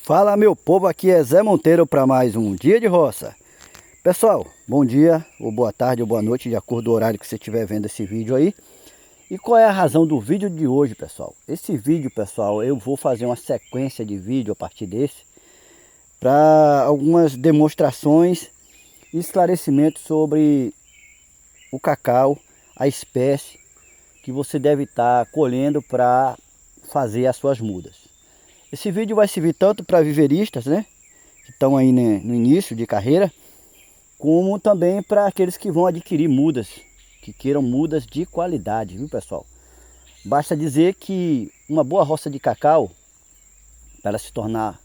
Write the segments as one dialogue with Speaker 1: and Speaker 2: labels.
Speaker 1: Fala meu povo, aqui é Zé Monteiro para mais um Dia de Roça. Pessoal, bom dia, ou boa tarde, ou boa noite, de acordo com o horário que você estiver vendo esse vídeo aí. E qual é a razão do vídeo de hoje, pessoal? Esse vídeo, pessoal, eu vou fazer uma sequência de vídeo a partir desse, para algumas demonstrações e esclarecimentos sobre o cacau, a espécie que você deve estar colhendo para fazer as suas mudas. Esse vídeo vai servir tanto para viveristas, né, que estão aí no início de carreira, como também para aqueles que vão adquirir mudas, que queiram mudas de qualidade, viu pessoal? Basta dizer que uma boa roça de cacau, para ela se tornar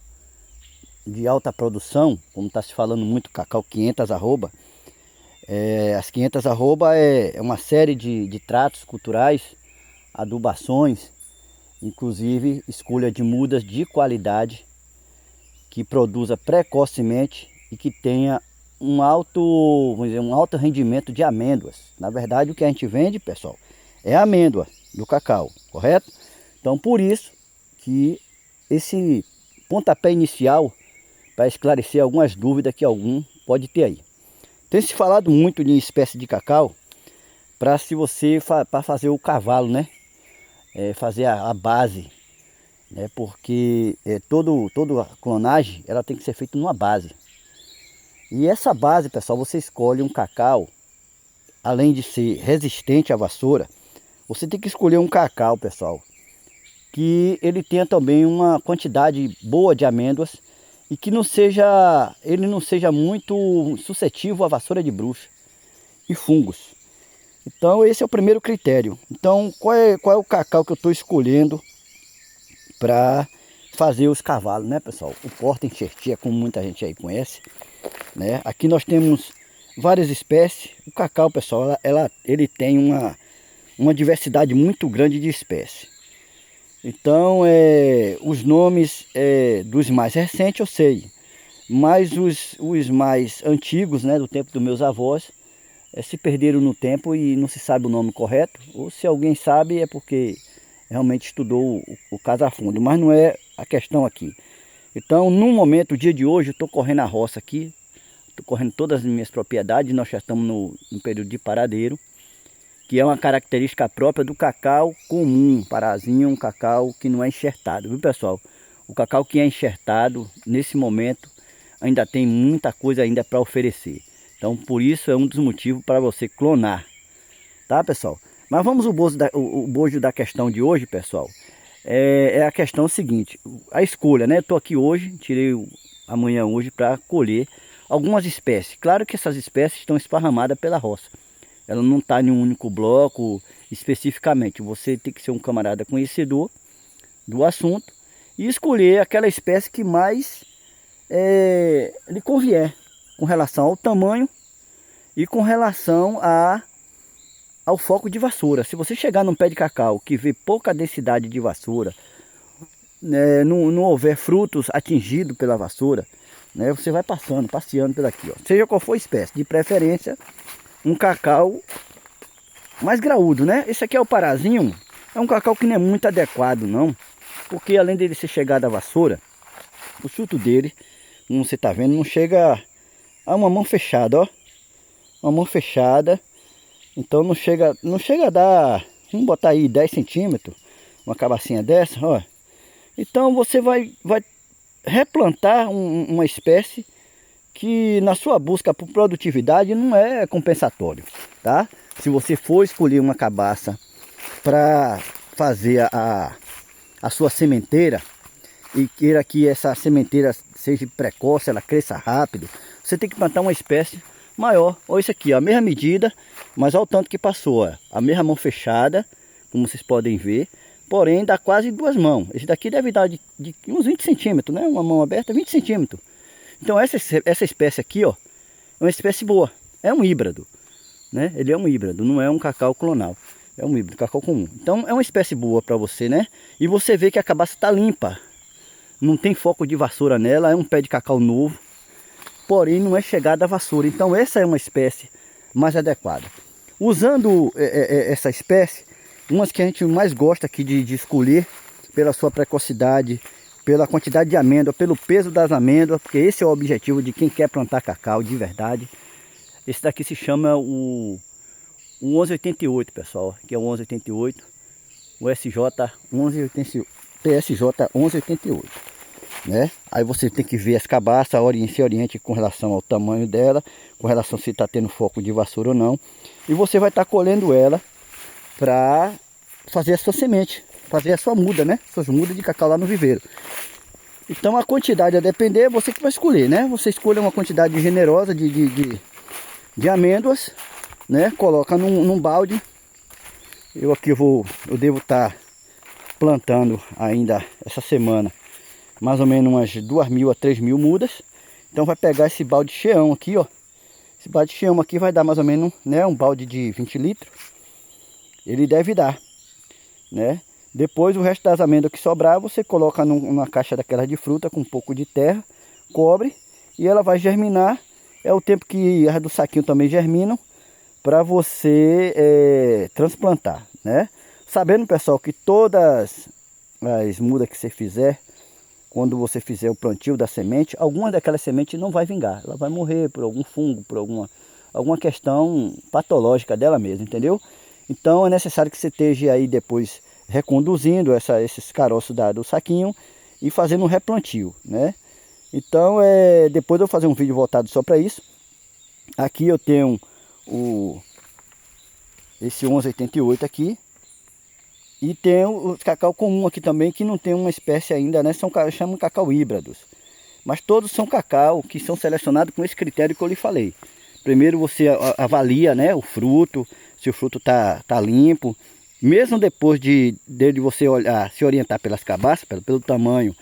Speaker 1: de alta produção, como está se falando muito, cacau 500 arroba, as 500 arroba é uma série de tratos culturais, adubações, inclusive escolha de mudas de qualidade, que produza precocemente e que tenha um alto rendimento de amêndoas. Na verdade, o que a gente vende, pessoal, é a amêndoa do cacau, correto? Então, por isso que esse pontapé inicial para esclarecer algumas dúvidas que algum pode ter aí. Tem se falado muito de espécie de cacau para fazer o cavalo, né? Fazer a base, né? Porque toda a clonagem ela tem que ser feita numa base. E essa base, pessoal, você escolhe um cacau, além de ser resistente à vassoura, você tem que escolher um cacau, pessoal, que ele tenha também uma quantidade boa de amêndoas e que ele não seja muito suscetível à vassoura de bruxa e fungos. Então esse é o primeiro critério. Então qual é o cacau que eu estou escolhendo para fazer os cavalos, né pessoal? O porta-enxertia, como muita gente aí conhece, né? Aqui nós temos várias espécies. O cacau, pessoal, ele tem uma diversidade muito grande de espécies. Então os nomes dos mais recentes eu sei, mas os mais antigos, né, do tempo dos meus avós, se perderam no tempo e não se sabe o nome correto, ou se alguém sabe é porque realmente estudou o caso a fundo, mas não é a questão aqui. Então, no momento, o dia de hoje, eu estou correndo a roça aqui, estou correndo todas as minhas propriedades, nós já estamos no período de paradeiro, que é uma característica própria do cacau comum, parazinho, um cacau que não é enxertado, viu pessoal? O cacau que é enxertado, nesse momento, ainda tem muita coisa ainda para oferecer. Então, por isso é um dos motivos para você clonar, tá pessoal? Mas vamos ao bojo da questão de hoje, pessoal. É a questão seguinte, a escolha, né? Eu estou aqui hoje, tirei amanhã hoje para colher algumas espécies. Claro que essas espécies estão esparramadas pela roça. Ela não está em um único bloco especificamente. Você tem que ser um camarada conhecedor do assunto e escolher aquela espécie que mais lhe convier com relação ao tamanho e com relação ao foco de vassoura. Se você chegar num pé de cacau que vê pouca densidade de vassoura, não houver frutos atingidos pela vassoura, né, você vai passeando por aqui, ó. Seja qual for a espécie, de preferência um cacau mais graúdo, né? Esse aqui é o parazinho, é um cacau que não é muito adequado não, porque além dele ser chegado à vassoura, o chuto dele, como você está vendo, não chega a uma mão fechada, ó. Uma mão fechada. Então não chega a dar, vamos botar aí 10 centímetros, uma cabacinha dessa, ó. Então você vai replantar uma espécie que na sua busca por produtividade não é compensatório, tá? Se você for escolher uma cabaça para fazer a sua sementeira e queira que essa sementeira seja precoce, ela cresça rápido, você tem que plantar uma espécie maior. Olha isso aqui, ó, a mesma medida, mas olha o tanto que passou, ó. A mesma mão fechada, como vocês podem ver, porém dá quase 2 mãos. Esse daqui deve dar de uns 20 centímetros, né? Uma mão aberta, 20 centímetros. Então essa espécie aqui, ó, é uma espécie boa, é um híbrido, né? Ele é um híbrido, não é um cacau clonal, é um híbrido, cacau comum. Então é uma espécie boa para você, né? E você vê que a cabaça está limpa, não tem foco de vassoura nela, é um pé de cacau novo, porém não é chegada a vassoura. Então essa é uma espécie mais adequada. Usando essa espécie, umas que a gente mais gosta aqui de escolher pela sua precocidade, pela quantidade de amêndoa, pelo peso das amêndoas, porque esse é o objetivo de quem quer plantar cacau de verdade. Esse daqui se chama o 1188, pessoal, que é o 1188, o SJ 1188, PSJ 1188, né? Aí você tem que ver as cabaças, se oriente com relação ao tamanho dela, com relação se está tendo foco de vassoura ou não, e você vai estar colhendo ela para fazer a sua semente, fazer a sua muda, né? Suas mudas de cacau lá no viveiro. Então a quantidade a depender, é você que vai escolher, né? Você escolhe uma quantidade generosa de amêndoas, né? Coloca num balde. Eu devo estar plantando ainda essa semana mais ou menos umas 2.000 a 3.000 mudas. Então vai pegar esse balde cheião aqui, ó. Esse balde cheião aqui vai dar mais ou menos, né, um balde de 20 litros. Ele deve dar, né? Depois o resto das amêndoas que sobrar, você coloca numa caixa daquela de fruta com um pouco de terra, cobre e ela vai germinar. É o tempo que as do saquinho também germinam para você transplantar, né? Sabendo, pessoal, que todas as mudas que você fizer, quando você fizer o plantio da semente, alguma daquelas sementes não vai vingar. Ela vai morrer por algum fungo, por alguma questão patológica dela mesma, entendeu? Então é necessário que você esteja aí depois reconduzindo esses caroços do saquinho e fazendo um replantio, né? Então depois eu vou fazer um vídeo voltado só para isso. Aqui eu tenho esse 1188 aqui. E tem o cacau comum aqui também, que não tem uma espécie ainda, né? Chamam cacau híbridos. Mas todos são cacau que são selecionados com esse critério que eu lhe falei. Primeiro você avalia, né, o fruto, se o fruto tá limpo. Mesmo depois dele você olhar, se orientar pelas cabaças, pelo tamanho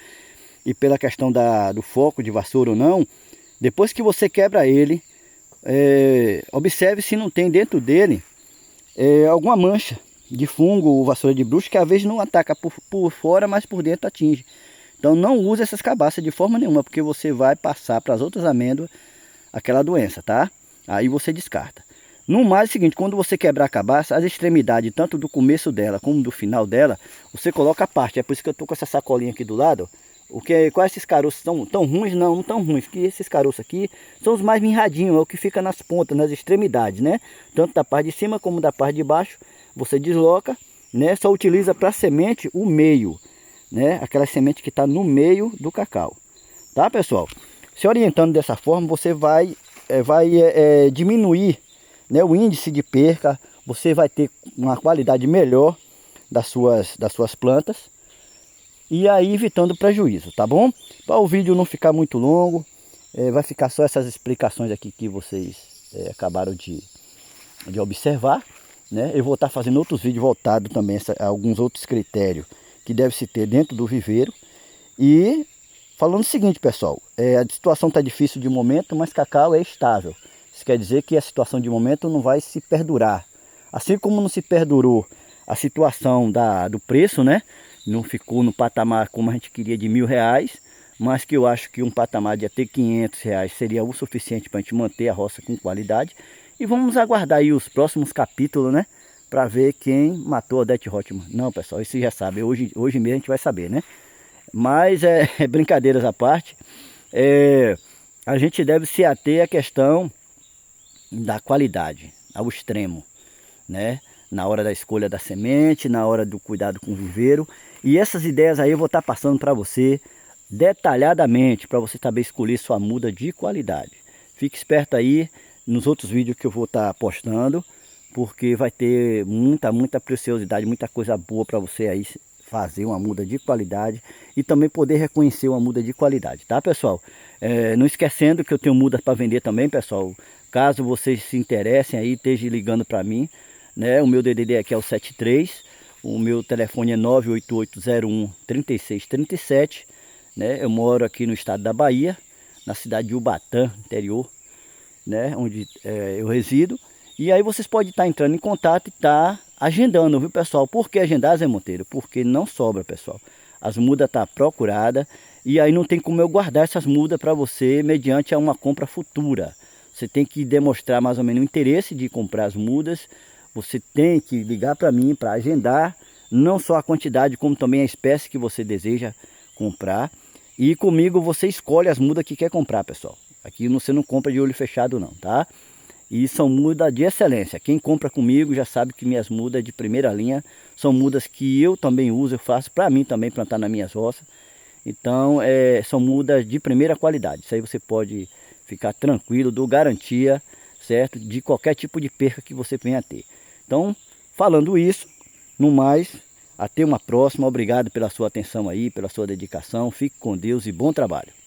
Speaker 1: e pela questão do foco de vassoura ou não, depois que você quebra ele, observe se não tem dentro dele alguma mancha de fungo ou vassoura de bruxo, que às vezes não ataca por fora, mas por dentro atinge. Então não use essas cabaças de forma nenhuma, porque você vai passar para as outras amêndoas aquela doença, tá? Aí você descarta. No mais é o seguinte, quando você quebrar a cabaça, as extremidades, tanto do começo dela como do final dela, você coloca a parte. É por isso que eu tô com essa sacolinha aqui do lado. Quais esses caroços tão ruins? Não tão ruins, que esses caroços aqui são os mais mirradinhos, é o que fica nas pontas, nas extremidades, né? Tanto da parte de cima como da parte de baixo. Você desloca, né? Só utiliza para semente o meio, né? Aquela semente que está no meio do cacau, tá, pessoal? Se orientando dessa forma, você vai diminuir, né, o índice de perca. Você vai ter uma qualidade melhor das suas plantas e aí evitando prejuízo, tá bom? Para o vídeo não ficar muito longo, vai ficar só essas explicações aqui que vocês acabaram de observar. Né? Eu vou estar fazendo outros vídeos voltados também a alguns outros critérios que deve se ter dentro do viveiro. E falando o seguinte, pessoal, a situação está difícil de momento, mas cacau é estável. Isso quer dizer que a situação de momento não vai se perdurar. Assim como não se perdurou a situação do preço, né? Não ficou no patamar como a gente queria de R$1.000, mas que eu acho que um patamar de até R$500 seria o suficiente para a gente manter a roça com qualidade. E vamos aguardar aí os próximos capítulos, né? Para ver quem matou a Odete Roitman. Não, pessoal, isso já sabe. Hoje mesmo a gente vai saber, né? Mas brincadeiras à parte. A gente deve se ater à questão da qualidade, ao extremo, né? Na hora da escolha da semente, na hora do cuidado com o viveiro. E essas ideias aí eu vou estar passando para você detalhadamente, para você saber escolher sua muda de qualidade. Fique esperto aí nos outros vídeos que eu vou estar postando, porque vai ter muita preciosidade, muita coisa boa para você aí fazer uma muda de qualidade e também poder reconhecer uma muda de qualidade, tá, pessoal? Não esquecendo que eu tenho mudas para vender também, pessoal. Caso vocês se interessem aí, estejam ligando para mim, né? O meu DDD aqui é o 73, o meu telefone é 98801-3637, né? Eu moro aqui no estado da Bahia, na cidade de Ubatã, interior, né, onde eu resido. E aí vocês podem estar entrando em contato e estar agendando, viu, pessoal? Por que agendar, Zé Monteiro? Porque não sobra, pessoal. As mudas estão procuradas e aí não tem como eu guardar essas mudas para você mediante a uma compra futura. Você tem que demonstrar mais ou menos o interesse de comprar as mudas. Você tem que ligar para mim para agendar não só a quantidade, como também a espécie que você deseja comprar. E comigo você escolhe as mudas que quer comprar, pessoal. Aqui você não compra de olho fechado não, tá? E são mudas de excelência. Quem compra comigo já sabe que minhas mudas de primeira linha são mudas que eu também uso, eu faço para mim também plantar nas minhas roças. Então, são mudas de primeira qualidade. Isso aí você pode ficar tranquilo, dou garantia, certo? De qualquer tipo de perca que você venha a ter. Então, falando isso, no mais, até uma próxima. Obrigado pela sua atenção aí, pela sua dedicação. Fique com Deus e bom trabalho.